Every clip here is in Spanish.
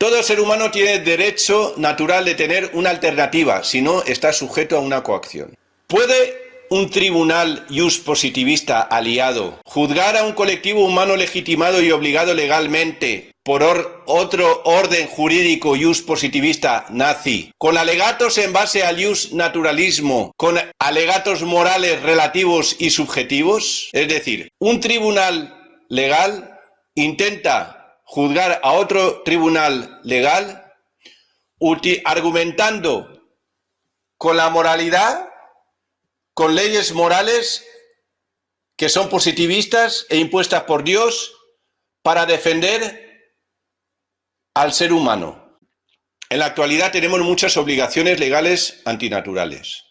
Todo ser humano tiene derecho natural de tener una alternativa, si no está sujeto a una coacción. ¿Puede un tribunal positivista aliado juzgar a un colectivo humano legitimado y obligado legalmente por otro orden jurídico positivista nazi, con alegatos en base al naturalismo, con alegatos morales relativos y subjetivos? Es decir, un tribunal legal intenta juzgar a otro tribunal legal argumentando con la moralidad, con leyes morales que son positivistas e impuestas por Dios para defender al ser humano. En la actualidad tenemos muchas obligaciones legales antinaturales.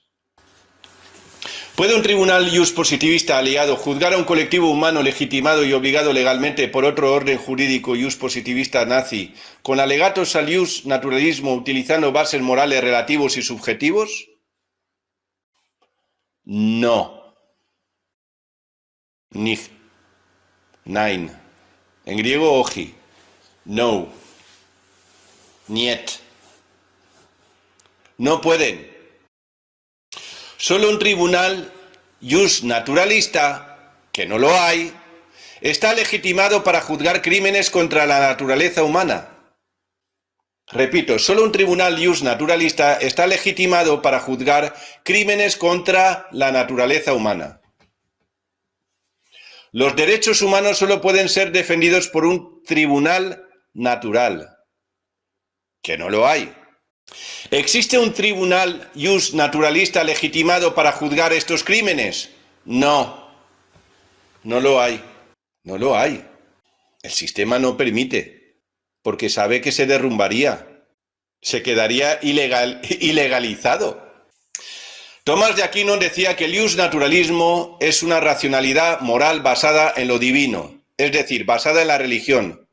¿Puede un tribunal positivista aliado juzgar a un colectivo humano legitimado y obligado legalmente por otro orden jurídico positivista nazi con alegatos al naturalismo utilizando bases morales relativos y subjetivos? No. Nicht. Nein. En griego, oji. No. Niet. No pueden. Solo un tribunal naturalista, que no lo hay, está legitimado para juzgar crímenes contra la naturaleza humana. Repito, solo un tribunal naturalista está legitimado para juzgar crímenes contra la naturaleza humana. Los derechos humanos solo pueden ser defendidos por un tribunal natural, que no lo hay. ¿Existe un tribunal naturalista legitimado para juzgar estos crímenes? No, no lo hay. No lo hay. El sistema no permite, porque sabe que se derrumbaría, se quedaría ilegalizado. Tomás de Aquino decía que el naturalismo es una racionalidad moral basada en lo divino, es decir, basada en la religión,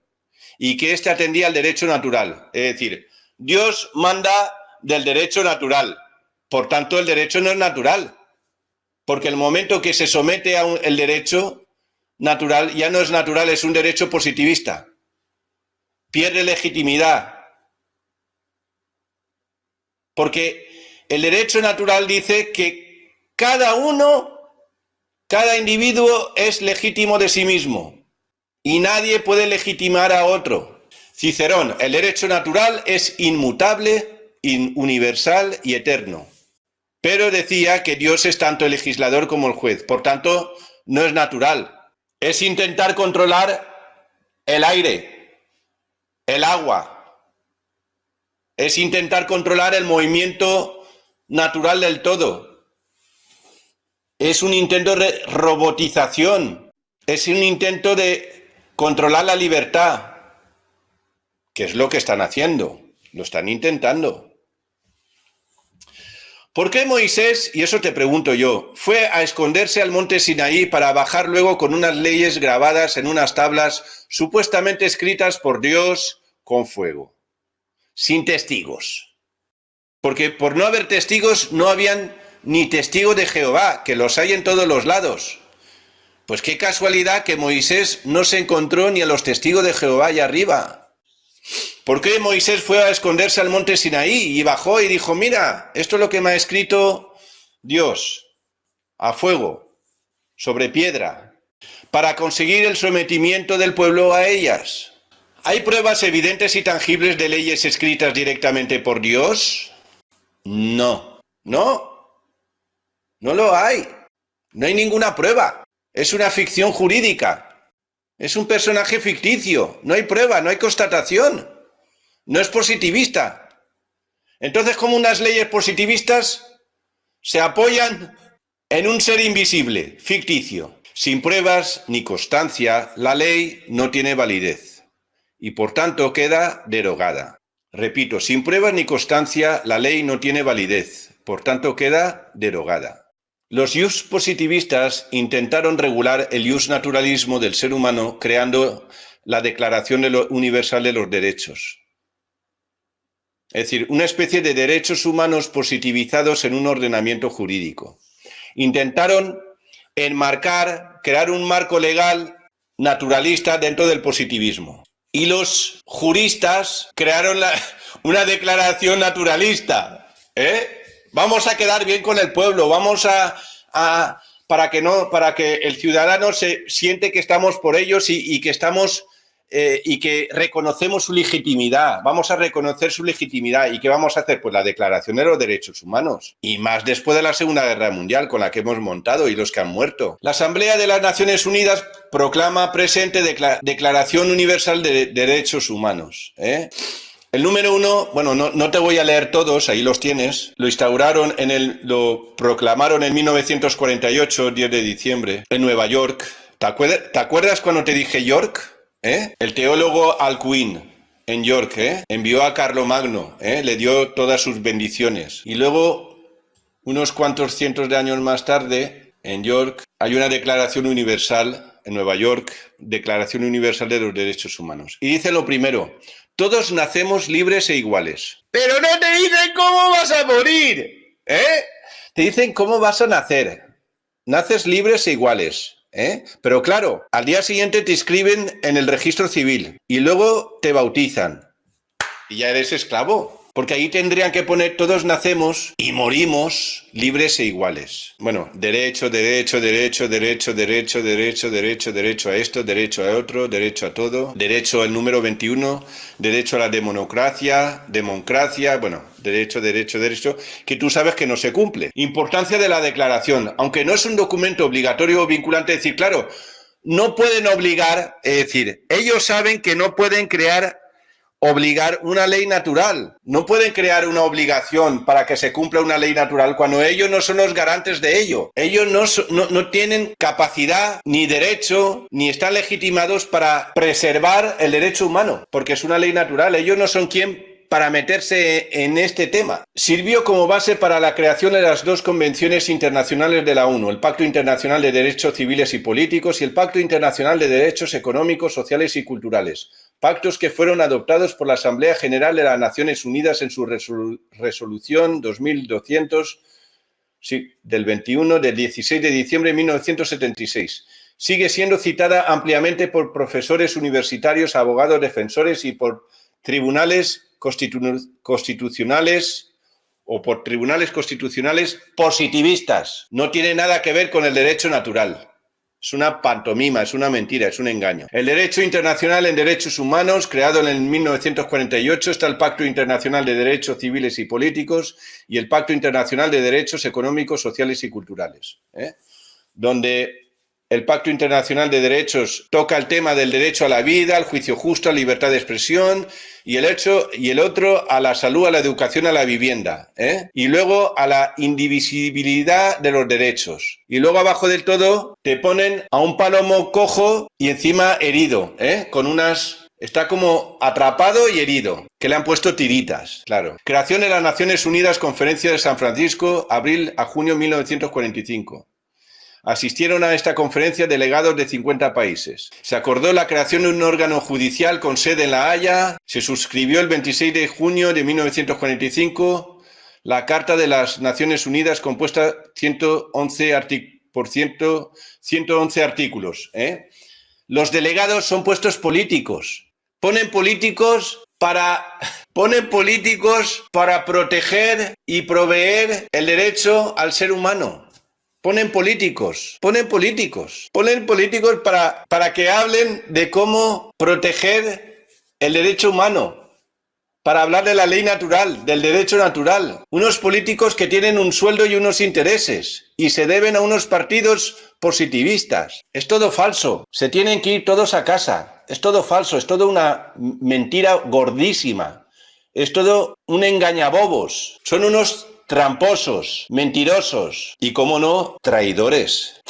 y que éste atendía al derecho natural, es decir, Dios manda del derecho natural, por tanto el derecho no es natural, porque el momento que se somete a el derecho natural ya no es natural, es un derecho positivista, pierde legitimidad, porque el derecho natural dice que cada individuo es legítimo de sí mismo y nadie puede legitimar a otro. Cicerón, el derecho natural es inmutable, universal y eterno. Pero decía que Dios es tanto el legislador como el juez, por tanto, no es natural. Es intentar controlar el aire, el agua. Es intentar controlar el movimiento natural del todo. Es un intento de robotización. Es un intento de controlar la libertad. ¿Qué es lo que están haciendo? Lo están intentando. ¿Por qué Moisés, y eso te pregunto yo, fue a esconderse al monte Sinaí para bajar luego con unas leyes grabadas en unas tablas supuestamente escritas por Dios con fuego, sin testigos? Porque por no haber testigos no habían ni testigos de Jehová, que los hay en todos los lados. Pues qué casualidad que Moisés no se encontró ni a los testigos de Jehová allá arriba. ¿Por qué Moisés fue a esconderse al monte Sinaí y bajó y dijo, mira, esto es lo que me ha escrito Dios, a fuego, sobre piedra, para conseguir el sometimiento del pueblo a ellas? ¿Hay pruebas evidentes y tangibles de leyes escritas directamente por Dios? No, no lo hay. No hay ninguna prueba. Es una ficción jurídica. Es un personaje ficticio. No hay prueba, no hay constatación. No es positivista. Entonces, ¿cómo unas leyes positivistas se apoyan en un ser invisible, ficticio? Sin pruebas ni constancia, la ley no tiene validez y por tanto queda derogada. Repito, sin pruebas ni constancia, la ley no tiene validez, por tanto queda derogada. Los positivistas intentaron regular el naturalismo del ser humano creando la Declaración Universal de los Derechos. Es decir, una especie de derechos humanos positivizados en un ordenamiento jurídico. Intentaron crear un marco legal naturalista dentro del positivismo. Y los juristas crearon una declaración naturalista. Vamos a quedar bien con el pueblo, para que el ciudadano se siente que estamos por ellos y que estamos y que reconocemos su legitimidad. Vamos a reconocer su legitimidad. ¿Y qué vamos a hacer? Pues la Declaración de los Derechos Humanos. Y más después de la Segunda Guerra Mundial, con la que hemos montado y los que han muerto. La Asamblea de las Naciones Unidas proclama presente Declaración Universal de Derechos Humanos. El número 1, bueno, no te voy a leer todos, ahí los tienes. Lo proclamaron en 1948, 10 de diciembre, en Nueva York. ¿Te acuerdas cuando te dije York? El teólogo Alcuin en York envió a Carlomagno, le dio todas sus bendiciones. Y luego, unos cuantos cientos de años más tarde, en York, hay una declaración universal, en Nueva York, Declaración Universal de los Derechos Humanos. Y dice lo primero: todos nacemos libres e iguales. Pero no te dicen cómo vas a morir, te dicen cómo vas a nacer. Naces libres e iguales. Pero claro, al día siguiente te inscriben en el registro civil y luego te bautizan y ya eres esclavo, porque ahí tendrían que poner todos nacemos y morimos libres e iguales. Bueno, derecho a esto, derecho a otro, derecho a todo, derecho al número 21, derecho a la democracia, bueno, derecho, que tú sabes que no se cumple. Importancia de la declaración, aunque no es un documento obligatorio o vinculante, es decir, claro, no pueden obligar, es decir, ellos saben que no pueden obligar una ley natural. No pueden crear una obligación para que se cumpla una ley natural cuando ellos no son los garantes de ello. Ellos no tienen capacidad ni derecho ni están legitimados para preservar el derecho humano, porque es una ley natural. Ellos no son quien para meterse en este tema. Sirvió como base para la creación de las dos convenciones internacionales de la ONU, el Pacto Internacional de Derechos Civiles y Políticos y el Pacto Internacional de Derechos Económicos, Sociales y Culturales. Pactos que fueron adoptados por la Asamblea General de las Naciones Unidas en su resolución 2200 del 16 de diciembre de 1976. Sigue siendo citada ampliamente por profesores universitarios, abogados, defensores y por tribunales constitucionales o por tribunales constitucionales positivistas. No tiene nada que ver con el derecho natural. Es una pantomima, es una mentira, es un engaño. El derecho internacional en derechos humanos, creado en 1948, está el Pacto Internacional de Derechos Civiles y Políticos y el Pacto Internacional de Derechos Económicos, Sociales y Culturales, donde el Pacto Internacional de Derechos toca el tema del derecho a la vida, al juicio justo, a la libertad de expresión y el otro a la salud, a la educación, a la vivienda. Y luego a la indivisibilidad de los derechos. Y luego abajo del todo te ponen a un palomo cojo y encima herido, con unas... Está como atrapado y herido, que le han puesto tiritas, claro. Creación de las Naciones Unidas, Conferencia de San Francisco, abril a junio de 1945. Asistieron a esta conferencia delegados de 50 países. Se acordó la creación de un órgano judicial con sede en La Haya. Se suscribió el 26 de junio de 1945 la Carta de las Naciones Unidas compuesta por 111 artículos. Los delegados son puestos políticos. Ponen políticos para proteger y proveer el derecho al ser humano. Ponen políticos para que hablen de cómo proteger el derecho humano, para hablar de la ley natural, del derecho natural. Unos políticos que tienen un sueldo y unos intereses y se deben a unos partidos positivistas. Es todo falso. Se tienen que ir todos a casa. Es todo falso, es todo una mentira gordísima. Es todo un engañabobos. Son unos tramposos, mentirosos y, cómo no, traidores.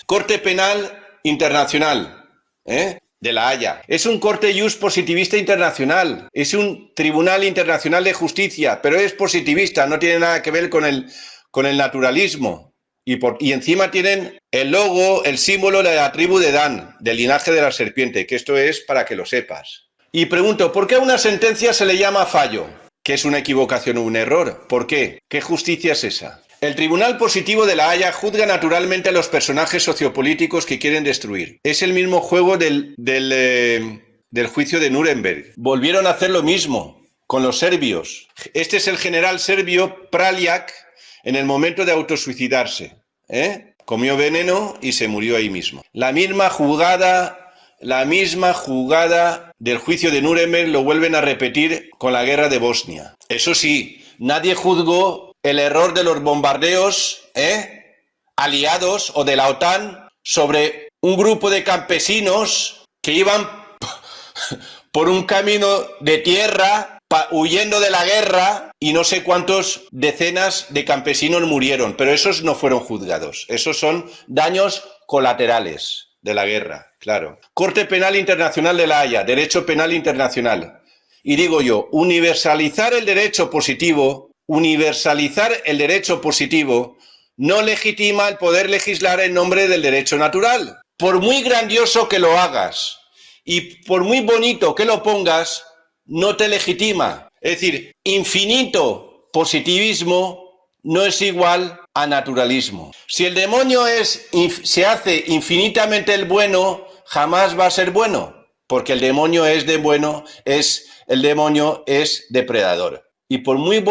Corte Penal Internacional, de La Haya. Es un corte jus positivista internacional. Es un tribunal internacional de justicia, pero es positivista, no tiene nada que ver con el naturalismo. Y encima tienen el logo, el símbolo de la tribu de Dan, del linaje de la serpiente, que esto es para que lo sepas. Y pregunto, ¿por qué a una sentencia se le llama fallo? ¿Que es una equivocación o un error? ¿Por qué? ¿Qué justicia es esa? El Tribunal Positivo de La Haya juzga naturalmente a los personajes sociopolíticos que quieren destruir. Es el mismo juego del del juicio de Nuremberg. Volvieron a hacer lo mismo con los serbios. Este es el general serbio Praljak en el momento de autosuicidarse. Comió veneno y se murió ahí mismo. La misma jugada del juicio de Nuremberg lo vuelven a repetir con la guerra de Bosnia. Eso sí, nadie juzgó el error de los bombardeos aliados o de la OTAN sobre un grupo de campesinos que iban por un camino de tierra huyendo de la guerra y no sé cuántos decenas de campesinos murieron, pero esos no fueron juzgados. Esos son daños colaterales de la guerra, claro. Corte Penal Internacional de La Haya, Derecho Penal Internacional. Y digo yo, universalizar el derecho positivo no legitima el poder legislar en nombre del derecho natural. Por muy grandioso que lo hagas y por muy bonito que lo pongas, no te legitima. Es decir, infinito positivismo no es igual a naturalismo. Si el demonio se hace infinitamente el bueno, jamás va a ser bueno, porque el demonio es depredador. Y por muy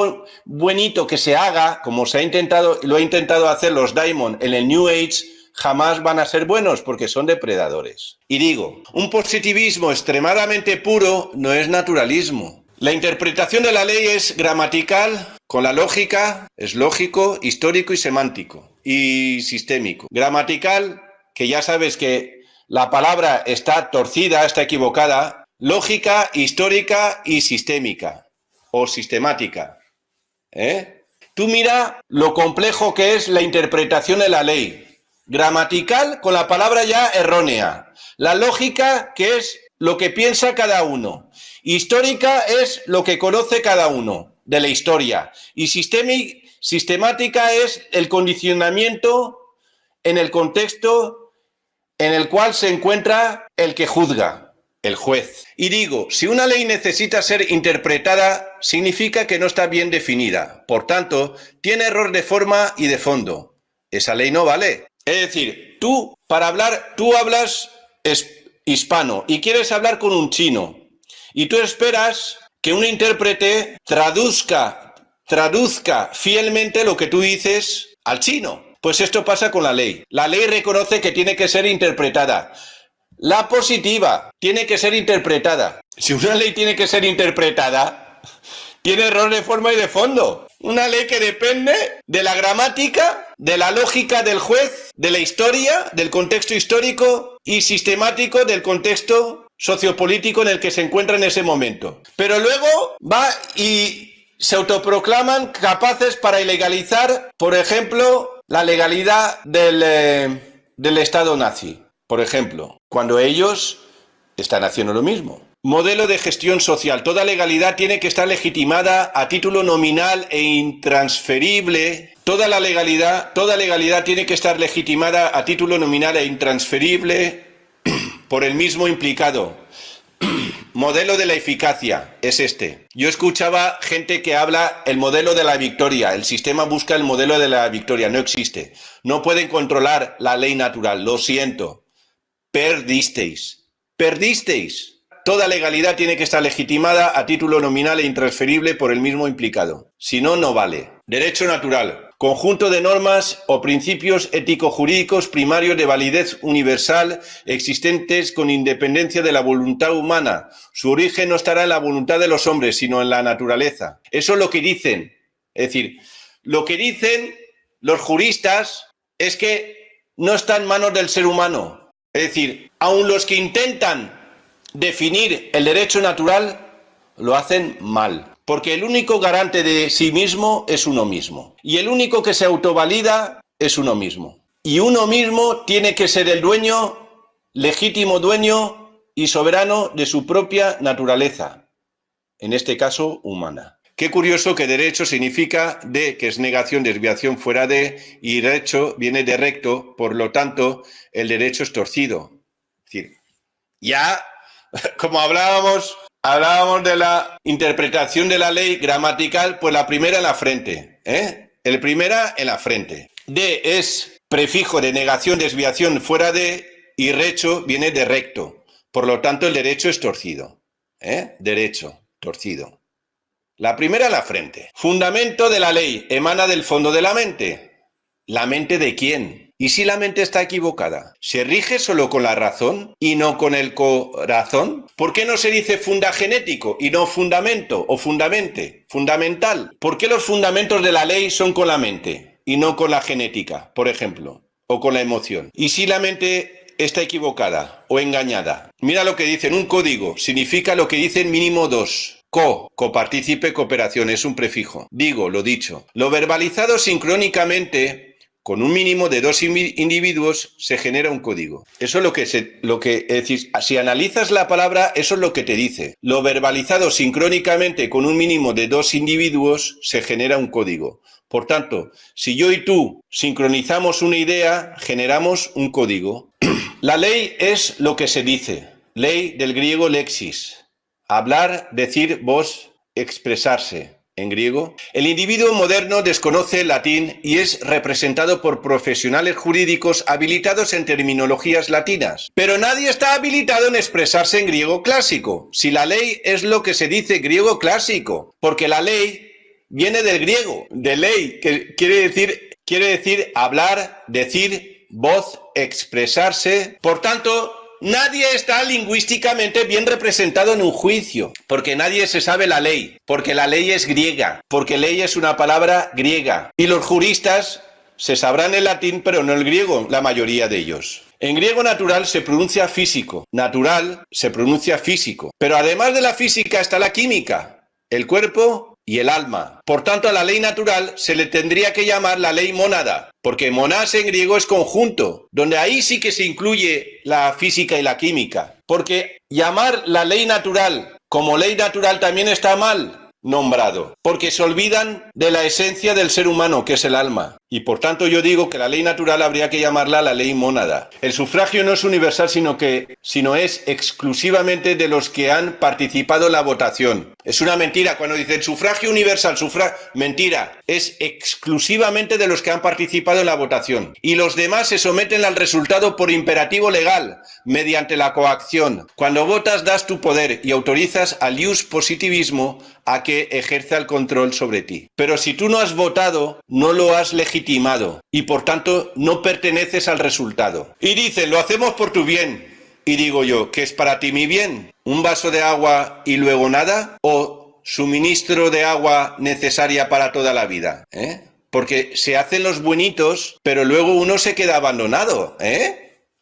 bonito que se haga, como lo ha intentado hacer los Diamond en el New Age, jamás van a ser buenos porque son depredadores. Y digo, un positivismo extremadamente puro no es naturalismo. La interpretación de la ley es gramatical, con la lógica, es lógico, histórico y semántico, y sistémico. Gramatical, que ya sabes que la palabra está torcida, está equivocada. Lógica, histórica y sistémica, o sistemática. Tú mira lo complejo que es la interpretación de la ley. Gramatical, con la palabra ya errónea. La lógica, que es lo que piensa cada uno. Histórica es lo que conoce cada uno de la historia. Y sistemática es el condicionamiento en el contexto en el cual se encuentra el que juzga, el juez. Y digo, si una ley necesita ser interpretada, significa que no está bien definida. Por tanto, tiene error de forma y de fondo. Esa ley no vale. Es decir, tú hablas hispano y quieres hablar con un chino y tú esperas que un intérprete traduzca fielmente lo que tú dices al chino. Pues esto pasa con la ley. La ley reconoce que tiene que ser interpretada. La positiva tiene que ser interpretada. Si una ley tiene que ser interpretada, tiene error de forma y de fondo. Una ley que depende de la gramática, de la lógica del juez, de la historia, del contexto histórico y sistemático del contexto sociopolítico en el que se encuentra en ese momento. Pero luego va y se autoproclaman capaces para ilegalizar, por ejemplo, la legalidad del Estado nazi, por ejemplo, cuando ellos están haciendo lo mismo. Modelo de gestión social. Toda legalidad tiene que estar legitimada a título nominal e intransferible. Toda legalidad tiene que estar legitimada a título nominal e intransferible por el mismo implicado. Modelo de la eficacia es este. Yo escuchaba gente que habla el modelo de la victoria. El sistema busca el modelo de la victoria. No existe. No pueden controlar la ley natural. Lo siento. Perdisteis. Toda legalidad tiene que estar legitimada a título nominal e intransferible por el mismo implicado. Si no, no vale. Derecho natural. Conjunto de normas o principios ético-jurídicos primarios de validez universal existentes con independencia de la voluntad humana. Su origen no estará en la voluntad de los hombres, sino en la naturaleza. Eso es lo que dicen. Es decir, lo que dicen los juristas es que no está en manos del ser humano. Es decir, aun los que intentan definir el derecho natural lo hacen mal, porque el único garante de sí mismo es uno mismo, y el único que se autovalida es uno mismo, y uno mismo tiene que ser el dueño, legítimo dueño y soberano de su propia naturaleza, en este caso humana. Qué curioso que derecho significa de, que es negación, desviación fuera de, y derecho viene de recto, por lo tanto el derecho es torcido. Es decir, ya como hablábamos de la interpretación de la ley gramatical, pues la primera en la frente, El primera en la frente. De es prefijo de negación, desviación fuera de, y recho viene de recto. Por lo tanto, el derecho es torcido. Derecho, torcido. La primera, la frente. Fundamento de la ley emana del fondo de la mente. ¿La mente de quién? ¿Y si la mente está equivocada? ¿Se rige solo con la razón y no con el corazón? ¿Por qué no se dice fundagenético y no fundamento o fundamente? Fundamental. ¿Por qué los fundamentos de la ley son con la mente y no con la genética, por ejemplo? O con la emoción. ¿Y si la mente está equivocada o engañada? Mira lo que dicen, un código significa lo que dicen mínimo dos. Copartícipe, cooperación, es un prefijo. Digo, lo dicho. Lo verbalizado sincrónicamente, con un mínimo de dos individuos, se genera un código. Eso es es decir, si analizas la palabra, eso es lo que te dice. Lo verbalizado sincrónicamente con un mínimo de dos individuos, se genera un código. Por tanto, si yo y tú sincronizamos una idea, generamos un código. La ley es lo que se dice. Ley del griego lexis. Hablar, decir, voz, expresarse. En griego, el individuo moderno desconoce el latín y es representado por profesionales jurídicos habilitados en terminologías latinas. Pero nadie está habilitado en expresarse en griego clásico, si la ley es lo que se dice griego clásico, porque la ley viene del griego, de ley, que quiere decir hablar, decir, voz, expresarse. Por tanto, nadie está lingüísticamente bien representado en un juicio, porque nadie se sabe la ley, porque la ley es griega, porque ley es una palabra griega. Y los juristas se sabrán el latín, pero no el griego, la mayoría de ellos. En griego natural se pronuncia físico, natural se pronuncia físico, pero además de la física está la química, el cuerpo y el alma. Por tanto, a la ley natural se le tendría que llamar la ley mónada, porque monás en griego es conjunto, donde ahí sí que se incluye la física y la química. Porque llamar la ley natural como ley natural también está mal nombrado, porque se olvidan de la esencia del ser humano, que es el alma. Y por tanto yo digo que la ley natural habría que llamarla la ley mónada. El sufragio no es universal, sino es exclusivamente de los que han participado en la votación. Es una mentira cuando dicen sufragio universal, mentira. Es exclusivamente de los que han participado en la votación. Y los demás se someten al resultado por imperativo legal, mediante la coacción. Cuando votas das tu poder y autorizas al ius positivismo a que ejerza el control sobre ti. Pero si tú no has votado, no lo has legitimado y por tanto no perteneces al resultado. Y dicen, lo hacemos por tu bien. Y digo yo, ¿qué es para ti mi bien? ¿Un vaso de agua y luego nada? ¿O suministro de agua necesaria para toda la vida? Porque se hacen los buenitos, pero luego uno se queda abandonado,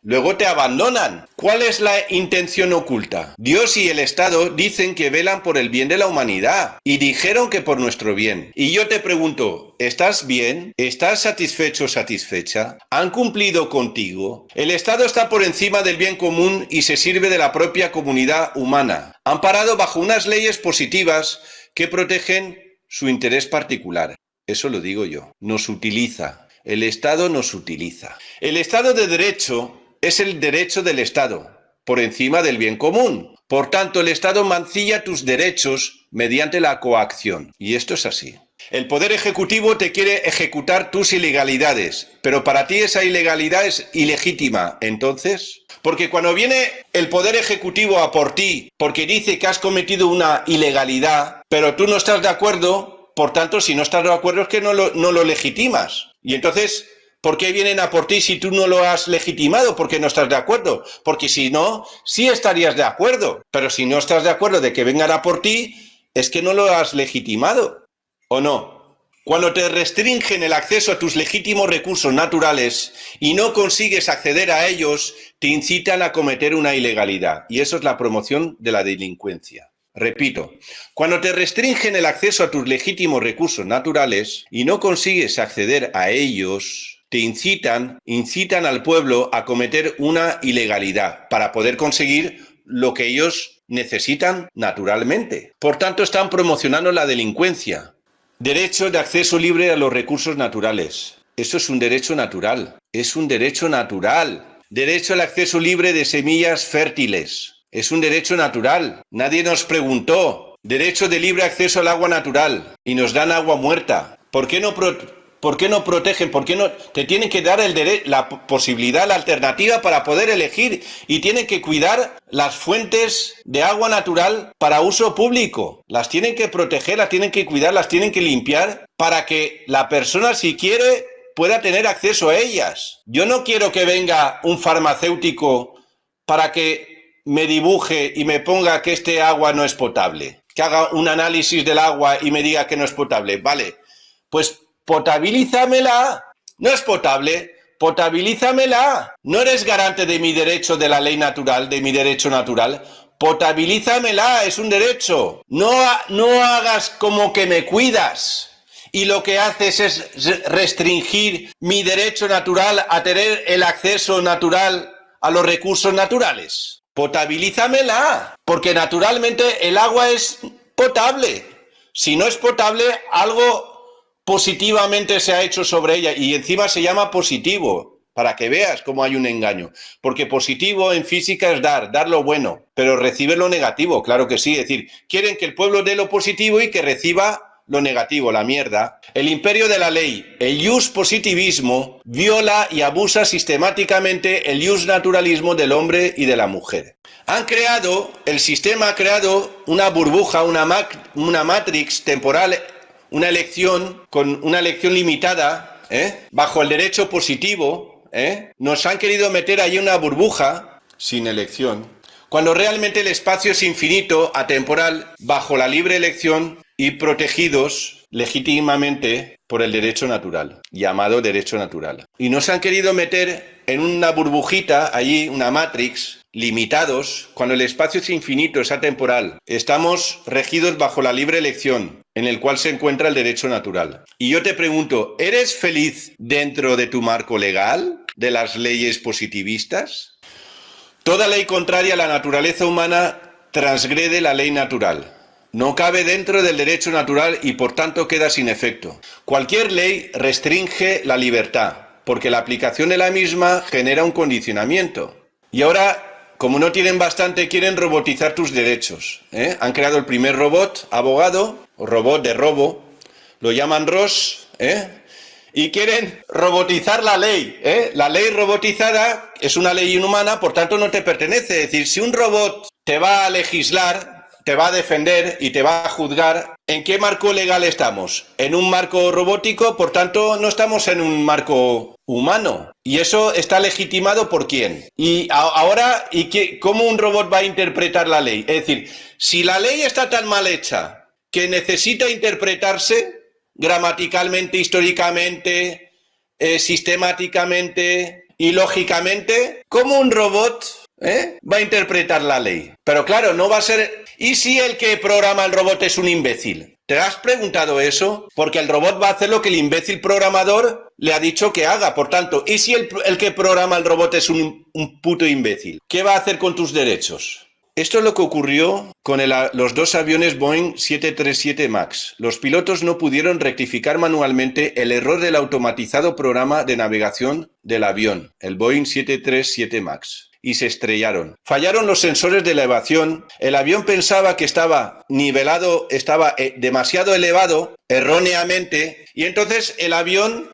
Luego te abandonan. ¿Cuál es la intención oculta? Dios y el Estado dicen que velan por el bien de la humanidad y dijeron que por nuestro bien. Y yo te pregunto, ¿estás bien? ¿Estás satisfecho o satisfecha? ¿Han cumplido contigo? El Estado está por encima del bien común y se sirve de la propia comunidad humana, amparado bajo unas leyes positivas que protegen su interés particular. Eso lo digo yo. Nos utiliza. El Estado nos utiliza. El Estado de Derecho es el derecho del Estado, por encima del bien común. Por tanto, el Estado mancilla tus derechos mediante la coacción. Y esto es así. El Poder Ejecutivo te quiere ejecutar tus ilegalidades, pero para ti esa ilegalidad es ilegítima. Entonces, porque cuando viene el Poder Ejecutivo a por ti, porque dice que has cometido una ilegalidad, pero tú no estás de acuerdo, por tanto, si no estás de acuerdo es que no lo legitimas. Y entonces, ¿por qué vienen a por ti si tú no lo has legitimado? Porque no estás de acuerdo. Porque si no, sí estarías de acuerdo. Pero si no estás de acuerdo de que vengan a por ti, es que no lo has legitimado. ¿O no? Cuando te restringen el acceso a tus legítimos recursos naturales y no consigues acceder a ellos, te incitan a cometer una ilegalidad. Y eso es la promoción de la delincuencia. Repito, cuando te restringen el acceso a tus legítimos recursos naturales y no consigues acceder a ellos, te incitan al pueblo a cometer una ilegalidad para poder conseguir lo que ellos necesitan naturalmente. Por tanto, están promocionando la delincuencia. Derecho de acceso libre a los recursos naturales. Eso es un derecho natural. Es un derecho natural. Derecho al acceso libre de semillas fértiles. Es un derecho natural. Nadie nos preguntó. Derecho de libre acceso al agua natural. Y nos dan agua muerta. ¿Por qué no ¿Por qué no protegen? ¿Por qué no? Te tienen que dar la posibilidad, la alternativa para poder elegir y tienen que cuidar las fuentes de agua natural para uso público. Las tienen que proteger, las tienen que cuidar, las tienen que limpiar para que la persona, si quiere, pueda tener acceso a ellas. Yo no quiero que venga un farmacéutico para que me dibuje y me ponga que este agua no es potable, que haga un análisis del agua y me diga que no es potable. Vale, pues potabilízamela. No es potable, potabilízamela. No eres garante de mi derecho de la ley natural, de mi derecho natural. Potabilízamela, es un derecho. No hagas como que me cuidas y lo que haces es restringir mi derecho natural a tener el acceso natural a los recursos naturales. Potabilízamela, porque naturalmente el agua es potable. Si no es potable, algo positivamente se ha hecho sobre ella y encima se llama positivo, para que veas cómo hay un engaño. Porque positivo en física es dar lo bueno, pero recibe lo negativo, claro que sí. Es decir, quieren que el pueblo dé lo positivo y que reciba lo negativo, la mierda. El imperio de la ley, el ius positivismo, viola y abusa sistemáticamente el ius naturalismo del hombre y de la mujer. El sistema ha creado una burbuja, una matrix temporal, una elección con una elección limitada, bajo el derecho positivo, nos han querido meter ahí una burbuja sin elección, cuando realmente el espacio es infinito, atemporal, bajo la libre elección y protegidos legítimamente por el derecho natural, llamado derecho natural. Y nos han querido meter en una burbujita, allí, una matrix, limitados, cuando el espacio es infinito, es atemporal. Estamos regidos bajo la libre elección, en el cual se encuentra el derecho natural. Y yo te pregunto, ¿eres feliz dentro de tu marco legal, de las leyes positivistas? Toda ley contraria a la naturaleza humana transgrede la ley natural. No cabe dentro del derecho natural y por tanto queda sin efecto. Cualquier ley restringe la libertad, porque la aplicación de la misma genera un condicionamiento. Y ahora, como no tienen bastante, quieren robotizar tus derechos. Han creado el primer robot, abogado, o robot de robo, lo llaman Ross, y quieren robotizar la ley. La ley robotizada es una ley inhumana, por tanto no te pertenece. Es decir, si un robot te va a legislar, te va a defender y te va a juzgar, ¿en qué marco legal estamos? En un marco robótico, por tanto no estamos en un marco humano. ¿Y eso está legitimado por quién? Y ahora, ¿cómo un robot va a interpretar la ley? Es decir, si la ley está tan mal hecha que necesita interpretarse gramaticalmente, históricamente, sistemáticamente y lógicamente, ¿cómo un robot va a interpretar la ley? Pero claro, no va a ser... ¿Y si el que programa el robot es un imbécil? ¿Te has preguntado eso? Porque el robot va a hacer lo que el imbécil programador le ha dicho que haga. Por tanto, ¿y si el que programa el robot es un puto imbécil? ¿Qué va a hacer con tus derechos? Esto es lo que ocurrió con los dos aviones Boeing 737 MAX. Los pilotos no pudieron rectificar manualmente el error del automatizado programa de navegación del avión, el Boeing 737 MAX. Y se estrellaron. Fallaron los sensores de elevación. El avión pensaba que estaba nivelado, estaba demasiado elevado, erróneamente, y entonces el avión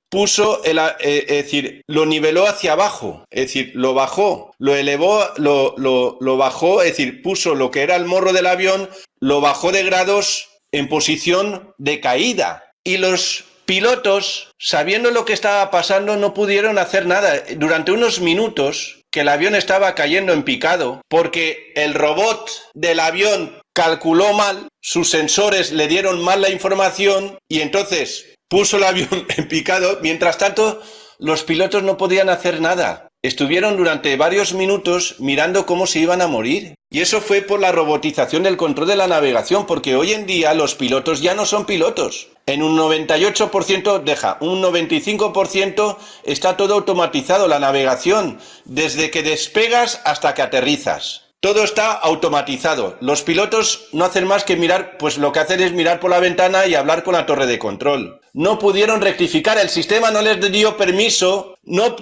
lo niveló hacia abajo, es decir, lo bajó, lo elevó, lo bajó, es decir, puso lo que era el morro del avión, lo bajó de grados en posición de caída. Y los pilotos, sabiendo lo que estaba pasando, no pudieron hacer nada. Durante unos minutos, que el avión estaba cayendo en picado, porque el robot del avión calculó mal, sus sensores le dieron mal la información y entonces puso el avión en picado. Mientras tanto, los pilotos no podían hacer nada. Estuvieron durante varios minutos mirando cómo se iban a morir. Y eso fue por la robotización del control de la navegación, porque hoy en día los pilotos ya no son pilotos. En un 98%, un 95% está todo automatizado, la navegación, desde que despegas hasta que aterrizas. Todo está automatizado. Los pilotos no hacen más que mirar, pues lo que hacen es mirar por la ventana y hablar con la torre de control. No pudieron rectificar, el sistema no les dio permiso, no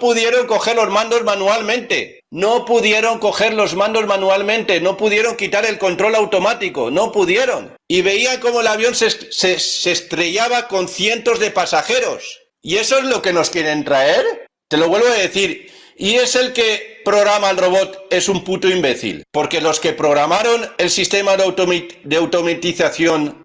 pudieron coger los mandos manualmente. No pudieron coger los mandos manualmente, no pudieron quitar el control automático, no pudieron. Y veían cómo el avión se estrellaba con cientos de pasajeros. ¿Y eso es lo que nos quieren traer? Te lo vuelvo a decir. Y es el que programa el robot es un puto imbécil. Porque los que programaron el sistema de automatización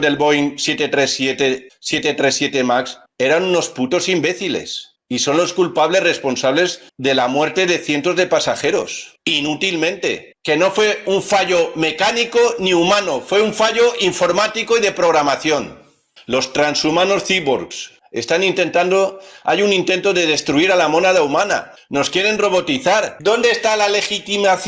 del Boeing 737 MAX eran unos putos imbéciles. Y son los culpables responsables de la muerte de cientos de pasajeros. Inútilmente. Que no fue un fallo mecánico ni humano, fue un fallo informático y de programación. Los transhumanos cyborgs están intentando, hay un intento de destruir a la mónada humana. Nos quieren robotizar. ¿Dónde está la legitimidad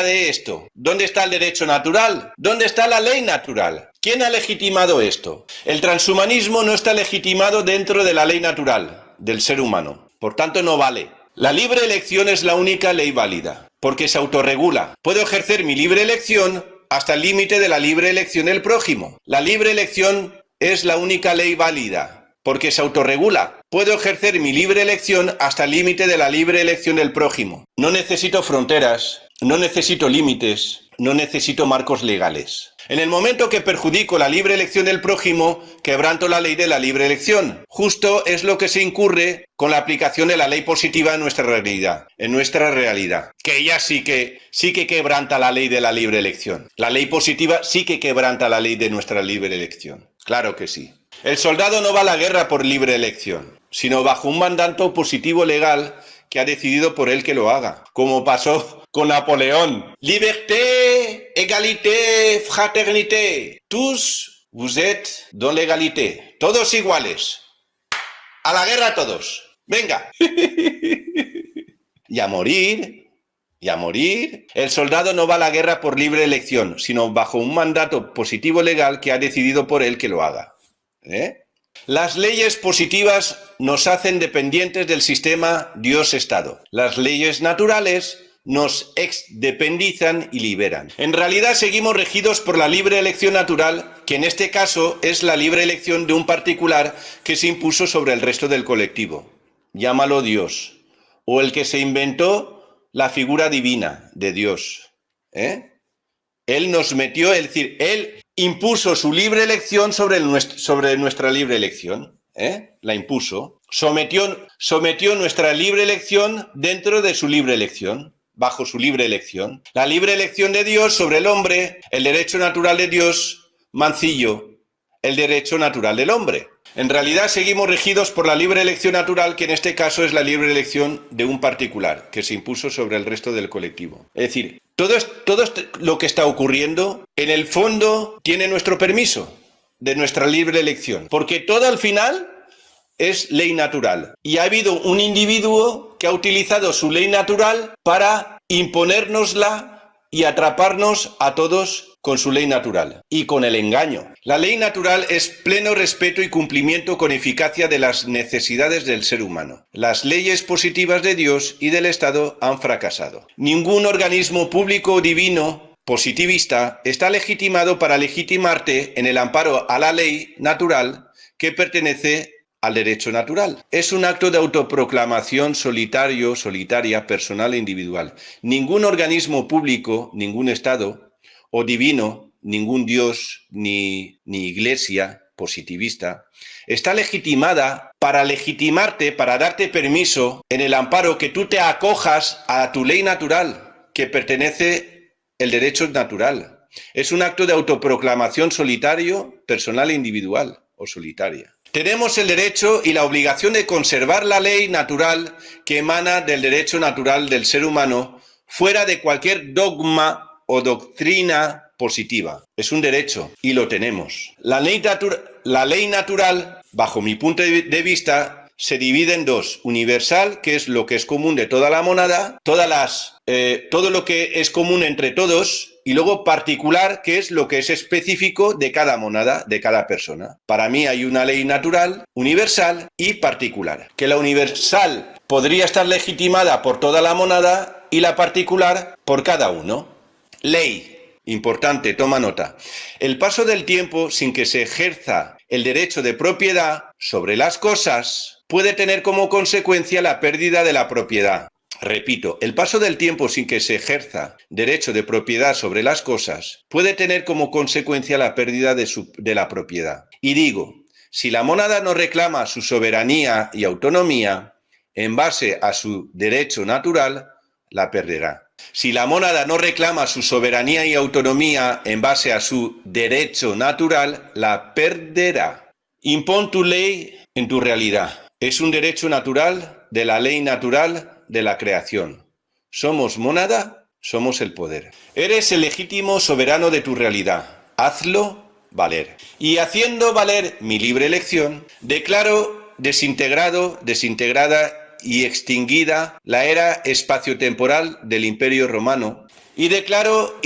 de esto? ¿Dónde está el derecho natural? ¿Dónde está la ley natural? ¿Quién ha legitimado esto? El transhumanismo no está legitimado dentro de la ley natural del ser humano. Por tanto, no vale. La libre elección es la única ley válida, porque se autorregula. Puedo ejercer mi libre elección hasta el límite de la libre elección del prójimo. La libre elección es la única ley válida, porque se autorregula. Puedo ejercer mi libre elección hasta el límite de la libre elección del prójimo. No necesito fronteras, no necesito límites, no necesito marcos legales. En el momento que perjudico la libre elección del prójimo, quebranto la ley de la libre elección. Justo es lo que se incurre con la aplicación de la ley positiva en nuestra realidad. Que ella sí que quebranta la ley de la libre elección. La ley positiva sí que quebranta la ley de nuestra libre elección. Claro que sí. El soldado no va a la guerra por libre elección, sino bajo un mandato positivo legal que ha decidido por él que lo haga. Como pasó con Napoleón. Liberté, égalité, fraternité. Tous, vous êtes dans l'égalité. Todos iguales. A la guerra todos. Venga. Y a morir. Y a morir. El soldado no va a la guerra por libre elección, sino bajo un mandato positivo legal que ha decidido por él que lo haga. Las leyes positivas nos hacen dependientes del sistema Dios-Estado. Las leyes naturales nos exdependizan y liberan. En realidad seguimos regidos por la libre elección natural, que en este caso es la libre elección de un particular que se impuso sobre el resto del colectivo. Llámalo Dios. O el que se inventó la figura divina de Dios. Él nos metió, es decir, Él impuso su libre elección sobre nuestra libre elección. La impuso. Sometió nuestra libre elección dentro de su libre elección. Bajo su libre elección. La libre elección de Dios sobre el hombre, el derecho natural de Dios, mancillo, el derecho natural del hombre. En realidad seguimos regidos por la libre elección natural, que en este caso es la libre elección de un particular, que se impuso sobre el resto del colectivo. Es decir, todo lo que está ocurriendo, en el fondo, tiene nuestro permiso de nuestra libre elección, porque todo al final es ley natural. Y ha habido un individuo que ha utilizado su ley natural para imponérnosla y atraparnos a todos con su ley natural y con el engaño. La ley natural es pleno respeto y cumplimiento con eficacia de las necesidades del ser humano. Las leyes positivas de Dios y del Estado han fracasado. Ningún organismo público o divino positivista está legitimado para legitimarte en el amparo a la ley natural que pertenece al derecho natural. Es un acto de autoproclamación solitaria, personal e individual. Ningún organismo público, ningún Estado o divino, ningún Dios ni iglesia positivista está legitimada para legitimarte, para darte permiso en el amparo que tú te acojas a tu ley natural, que pertenece el derecho natural. Es un acto de autoproclamación solitario, personal e individual o solitaria. Tenemos el derecho y la obligación de conservar la ley natural que emana del derecho natural del ser humano fuera de cualquier dogma o doctrina positiva. Es un derecho y lo tenemos. La ley natural, bajo mi punto de vista, se divide en dos. Universal, que es lo que es común de toda la monada, todo lo que es común entre todos, y luego particular, que es lo que es específico de cada monada, de cada persona. Para mí hay una ley natural, universal y particular. Que la universal podría estar legitimada por toda la monada y la particular por cada uno. Ley. Importante, toma nota. El paso del tiempo sin que se ejerza el derecho de propiedad sobre las cosas puede tener como consecuencia la pérdida de la propiedad. Repito, el paso del tiempo sin que se ejerza derecho de propiedad sobre las cosas puede tener como consecuencia la pérdida de la propiedad. Y digo, si la mónada no reclama su soberanía y autonomía en base a su derecho natural, la perderá. Si la mónada no reclama su soberanía y autonomía en base a su derecho natural, la perderá. Impón tu ley en tu realidad. Es un derecho natural de la ley natural de la creación. Somos mónada, somos el poder. Eres el legítimo soberano de tu realidad. Hazlo valer. Y haciendo valer mi libre elección, declaro desintegrada y extinguida la era espaciotemporal del Imperio Romano y declaro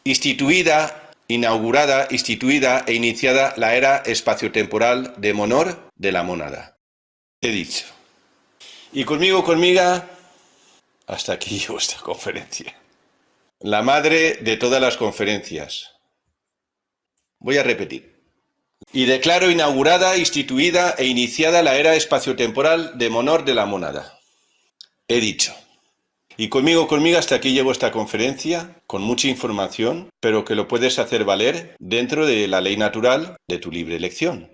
instituida e iniciada la era espaciotemporal de Monor de la mónada. He dicho. Y conmiga, hasta aquí llegó esta conferencia. La madre de todas las conferencias. Voy a repetir. Y declaro inaugurada, instituida e iniciada la era espaciotemporal de Monor de la mónada. He dicho. Y conmigo, hasta aquí llevo esta conferencia, con mucha información, pero que lo puedes hacer valer dentro de la ley natural de tu libre elección.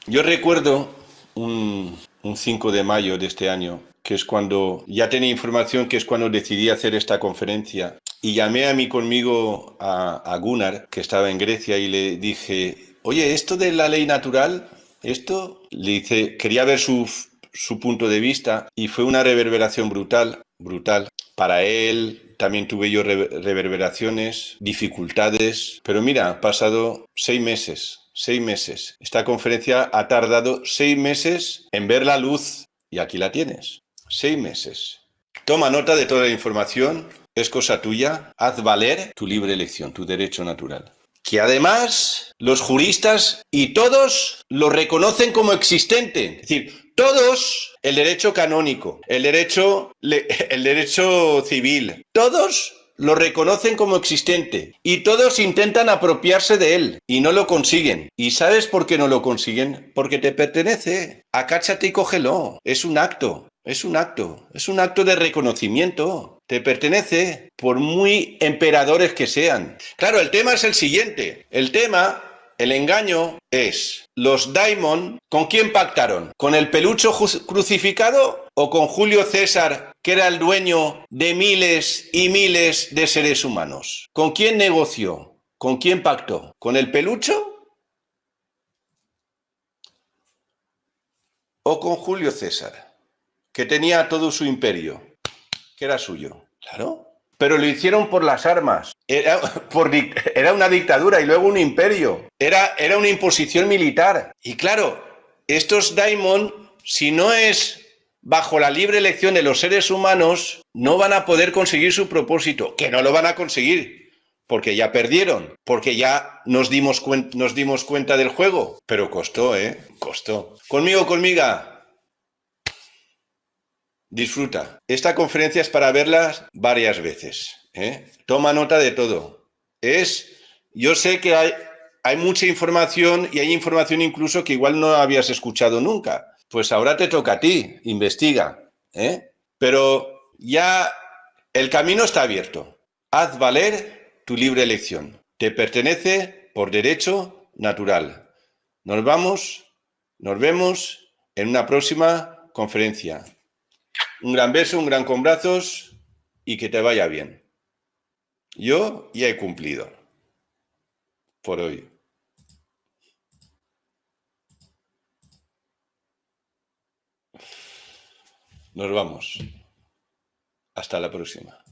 Yo recuerdo un 5 de mayo de este año, que es cuando ya tenía información, que es cuando decidí hacer esta conferencia, y llamé a Gunnar, que estaba en Grecia, y le dije, oye, esto de la ley natural, le dice, quería ver su punto de vista, y fue una reverberación brutal. Para él también tuve yo reverberaciones, dificultades, pero mira, han pasado 6 meses. 6 meses. Esta conferencia ha tardado 6 meses en ver la luz y aquí la tienes. 6 meses. Toma nota de toda la información, es cosa tuya, haz valer tu libre elección, tu derecho natural. Que además los juristas y todos lo reconocen como existente. Es decir, todos, el derecho canónico, el derecho civil, todos lo reconocen como existente y todos intentan apropiarse de él y no lo consiguen. ¿Y sabes por qué no lo consiguen? Porque te pertenece. Acáchate y cógelo. Es un acto de reconocimiento. Te pertenece, por muy emperadores que sean. Claro, el tema es el siguiente. El engaño es, los daimon, ¿con quién pactaron? ¿Con el pelucho crucificado o con Julio César, que era el dueño de miles y miles de seres humanos? ¿Con quién negoció? ¿Con quién pactó? ¿Con el pelucho o con Julio César, que tenía todo su imperio, que era suyo? Claro. Pero lo hicieron por las armas. Era una dictadura y luego un imperio. Era una imposición militar. Y claro, estos daimon, si no es bajo la libre elección de los seres humanos, no van a poder conseguir su propósito. Que no lo van a conseguir. Porque ya perdieron. Porque ya nos dimos cuenta del juego. Pero costó, Costó. Conmiga. Disfruta. Esta conferencia es para verlas varias veces. Toma nota de todo. Yo sé que hay mucha información y hay información incluso que igual no habías escuchado nunca. Pues ahora te toca a ti, investiga. Pero ya el camino está abierto. Haz valer tu libre elección. Te pertenece por derecho natural. Nos vemos en una próxima conferencia. Un gran beso, un gran con brazos y que te vaya bien. Yo ya he cumplido por hoy. Nos vamos. Hasta la próxima.